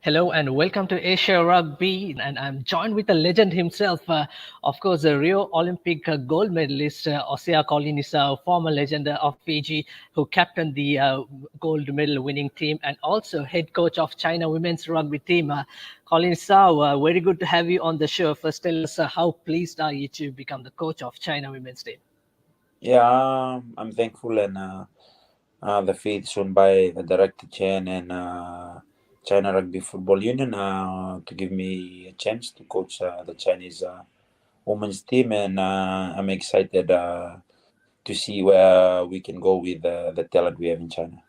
Hello and welcome to Asia Rugby. And I'm joined with a legend himself, of course, the Rio Olympic gold medalist, Osea Kolinisau, former legend of Fiji, who captained the gold medal winning team and also head coach of China women's rugby team. Kolinisau, very good to have you on the show. First, tell us how pleased are you to become the coach of China women's team? Yeah, I'm thankful and the faith shown by the director Chen and China Rugby Football Union to give me a chance to coach the Chinese women's team, and I'm excited to see where we can go with the talent we have in China.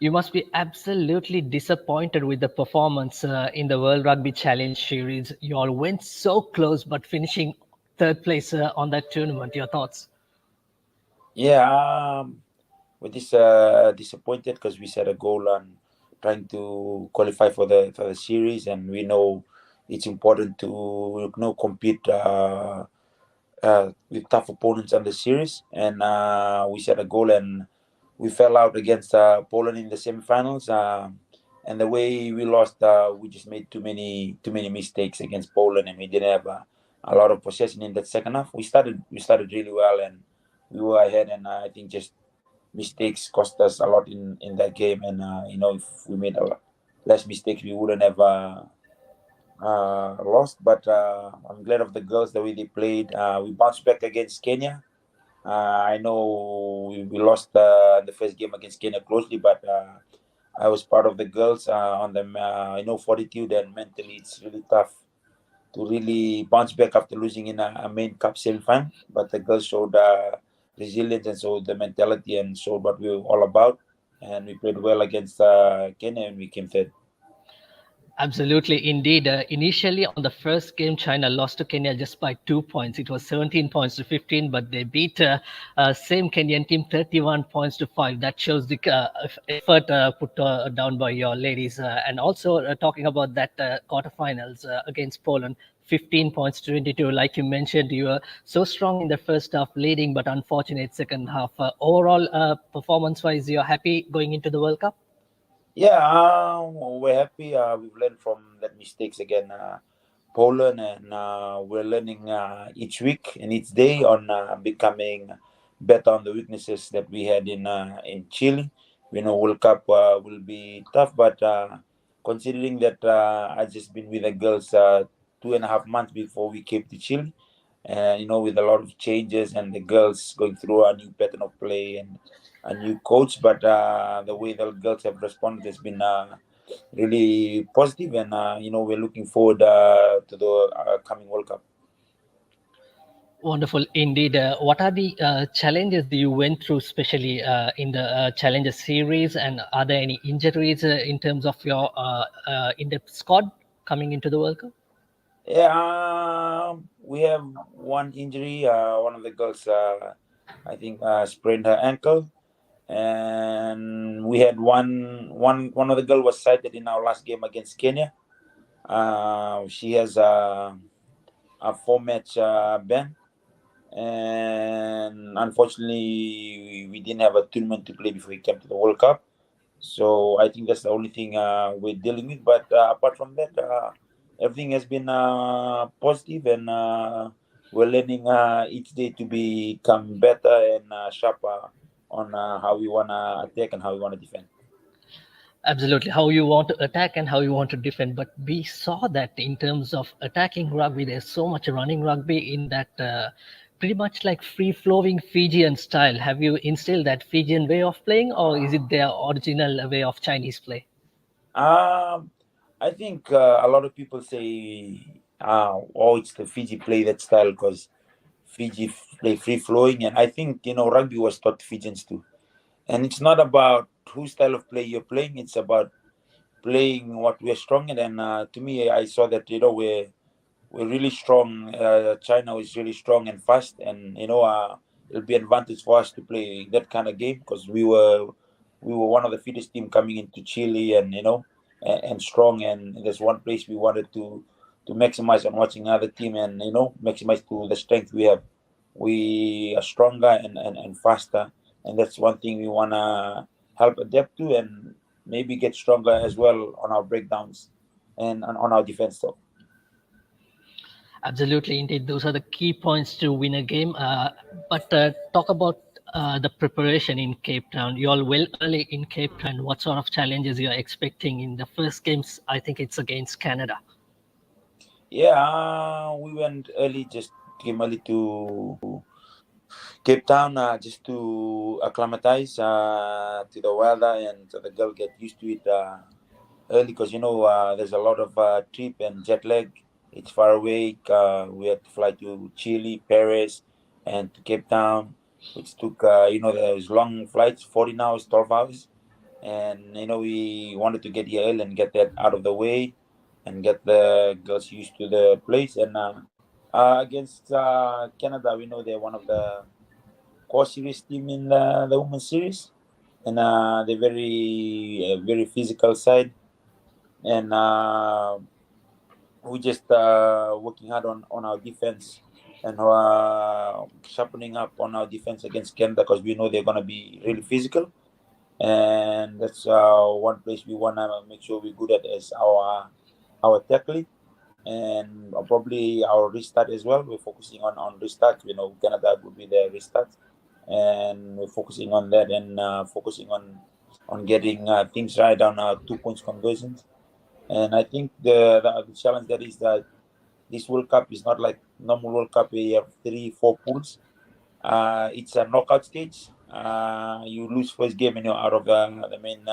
You must be absolutely disappointed with the performance in the World Rugby Challenge Series. You all went so close, but finishing third place on that tournament. Your thoughts? Yeah, we're disappointed because we set a goal on trying to qualify for the series, and we know it's important to compete with tough opponents in the series. And we set a goal, and we fell out against Poland in the semifinals. And the way we lost, we just made too many mistakes against Poland, and we didn't have a lot of possession in that second half. We started really well, and we were ahead, and I think just mistakes cost us a lot in that game. And if we made a lot less mistakes, we wouldn't have lost. But I'm glad of the girls the way they played. We bounced back against Kenya. I know we lost the first game against Kenya closely, but I was part of the girls on the I know fortitude and mentally it's really tough to really bounce back after losing in a main cup semi-final. But the girls showed resilience and showed the mentality and showed what we were all about. And we played well against Kenya and we came third. Absolutely, indeed. Initially, on the first game, China lost to Kenya just by 2 points. It was 17 points to 15, but they beat same Kenyan team 31 points to 5. That shows the effort put down by your ladies. And also, talking about that quarterfinals against Poland, 15 points to 22. Like you mentioned, you were so strong in the first half, leading, but unfortunate second half. Overall, performance-wise, you're happy going into the World Cup? Yeah, we're happy. We've learned from that mistakes again, Poland, and we're learning each week and each day on becoming better on the weaknesses that we had in Chile. We know World Cup will be tough, but considering that I just been with the girls 2.5 months before we came to Chile, and with a lot of changes and the girls going through a new pattern of play and a new coach, but the way the girls have responded has been really positive, and we're looking forward to the coming World Cup. Wonderful indeed. What are the challenges that you went through, especially in the Challenger series? And are there any injuries in terms of your in-depth squad coming into the World Cup? Yeah, we have one injury. One of the girls, I think, sprained her ankle, and we had one of the girl was cited in our last game against Kenya. She has a 4 match ban, and unfortunately, we didn't have a tournament to play before we came to the World Cup. So I think that's the only thing we're dealing with. But apart from that, everything has been positive, and we're learning each day to become better and sharper on how we want to attack and how we want to defend. Absolutely, how you want to attack and how you want to defend. But we saw that in terms of attacking rugby, there's so much running rugby in that pretty much like free flowing Fijian style. Have you instilled that Fijian way of playing, or is it their original way of Chinese play? Um, I think a lot of people say, "Oh, it's the Fiji play that style because Fiji play free flowing," and I think rugby was taught to Fijians too. And it's not about whose style of play you're playing; it's about playing what we're strong in. And to me, I saw that we're really strong. China is really strong and fast, and it'll be advantage for us to play that kind of game because we were one of the fittest team coming into Chile, and and strong. And there's one place we wanted to maximize on watching another team, and maximize to the strength we have. We are stronger and faster, and that's one thing we wanna help adapt to. And maybe get stronger as well on our breakdowns and on our defense. So Absolutely, indeed. Those are the key points to win a game. But talk about the preparation in Cape Town. You're all well early in Cape Town. What sort of challenges you're expecting in the first games? I think it's against Canada. yeah, we went early, just came early to Cape Town just to acclimatize to the weather and so the girl get used to it early because there's a lot of trip and jet lag. It's far away. We had to fly to Chile, Paris, and to Cape Town, which took those long flights, 14 hours, 12 hours, and we wanted to get here early and get that out of the way and get the girls used to the place. And against Canada, we know they're one of the core series team in the women's series, and they're very physical side, and we just working hard on our defense and sharpening up on our defense against Canada because we know they're gonna be really physical, and that's one place we wanna make sure we're good at is our tackling and probably our restart as well. We're focusing on restart. Canada would be their restart, and we're focusing on that and focusing on getting things right on our 2 points conversions. And I think the challenge that is that this World Cup is not like normal World Cup where you have 3, 4 pools. It's a knockout stage. You lose first game and you're out of the main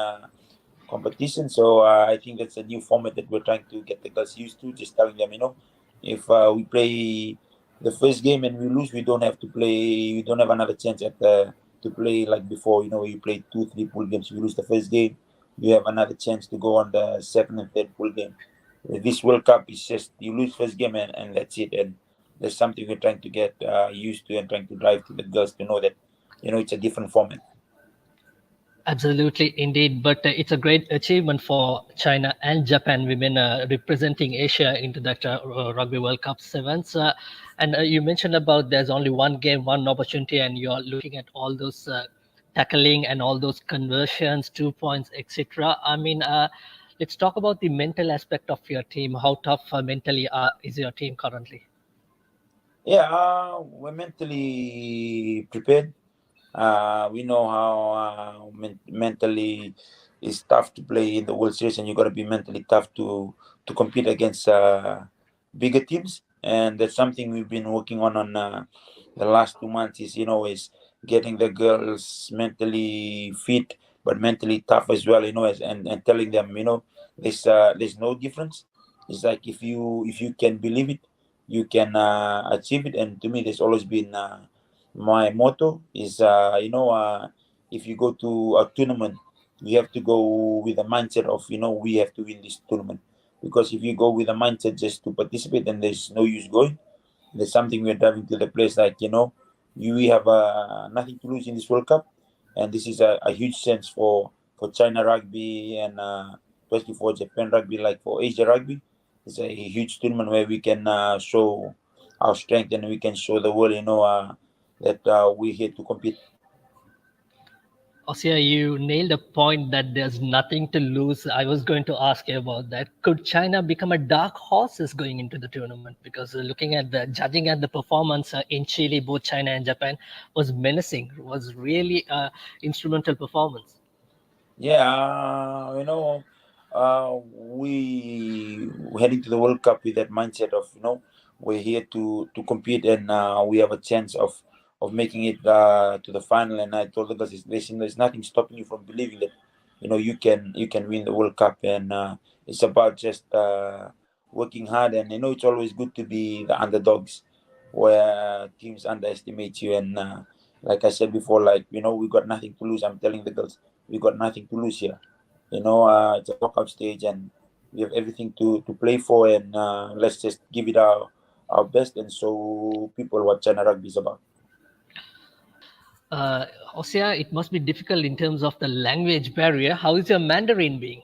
competition. So I think that's a new format that we're trying to get the girls used to. Just telling them, if we play the first game and we lose, we don't have to play. We don't have another chance to play like before. You play 2, 3 pool games. You lose the first game, you have another chance to go on the second and third pool game. This World Cup is just you lose first game and that's it. And that's something we're trying to get used to and trying to drive to the girls to know that it's a different format. Absolutely, indeed. But it's a great achievement for China and Japan women representing Asia into that Rugby World Cup sevens. And you mentioned about there's only one game, one opportunity, and you're looking at all those tackling and all those conversions, 2 points, etc. I mean, let's talk about the mental aspect of your team. How tough mentally is your team currently? Yeah, we're mentally prepared. We know how mentally it's tough to play in the World Series, and you got to be mentally tough to compete against bigger teams. And that's something we've been working on the last 2 months. Is getting the girls mentally fit, but mentally tough as well. And telling them, there's no difference. It's like if you can believe it, you can achieve it. And to me, there's always been. My motto is if you go to a tournament, you have to go with the mindset of we have to win this tournament, because if you go with a mindset just to participate, then there's no use going. There's something we're driving to the place like we have nothing to lose in this World Cup, and this is a huge chance for China rugby and especially for Japan rugby, like for Asia rugby. It's a huge tournament where we can show our strength and we can show the world that we're here to compete. Osea, you nailed a point that there's nothing to lose. I was going to ask you about that. Could China become a dark horse going into the tournament? Because looking at judging at the performance in Chile, both China and Japan was menacing. Was really instrumental performance. Yeah, we heading to the World Cup with that mindset of we're here to compete, and we have a chance of making it to the final. And I told the guys, listen, there's nothing stopping you from believing that you can win the World Cup, and it's about just working hard. And it's always good to be the underdogs where teams underestimate you. And like I said before, like we got nothing to lose. I'm telling the girls, we got nothing to lose here. It's a knockout stage, and we have everything to play for. And let's just give it our best and show people what China rugby is about. Uh, Osea, it must be difficult in terms of the language barrier. How is your Mandarin being?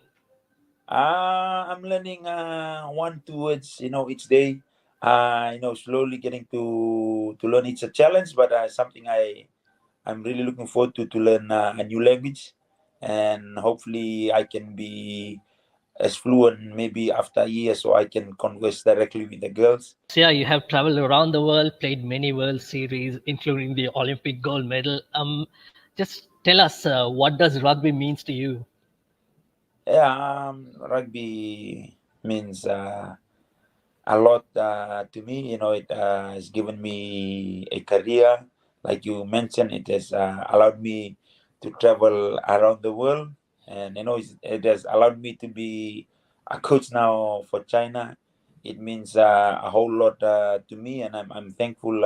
I'm learning 1, 2 words, each day. Slowly getting to learn. It's a challenge, but something I'm really looking forward to learn a new language. and hopefully I can be as fluent maybe after a year, so I can converse directly with the girls. So yeah, you have traveled around the world, played many World Series, including the Olympic gold medal. Just tell us, what does rugby means to you? Yeah, rugby means a lot to me. It has given me a career. Like you mentioned, it has allowed me to travel around the world, and it has allowed me to be a coach now for China. It means a whole lot to me, and I'm thankful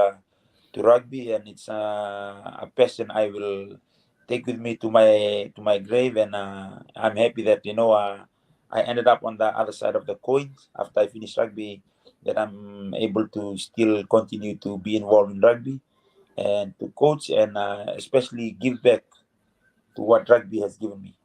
to rugby, and it's a passion I will take with me to my grave, and I'm happy that I ended up on the other side of the coin after I finished rugby, that I'm able to still continue to be involved in rugby and to coach, and especially give back to what rugby has given me.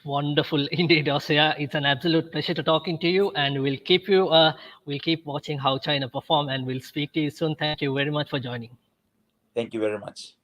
Wonderful indeed, Osea. It's an absolute pleasure to talking to you, and we'll keep watching how China perform, and we'll speak to you soon. Thank you very much for joining. Thank you very much.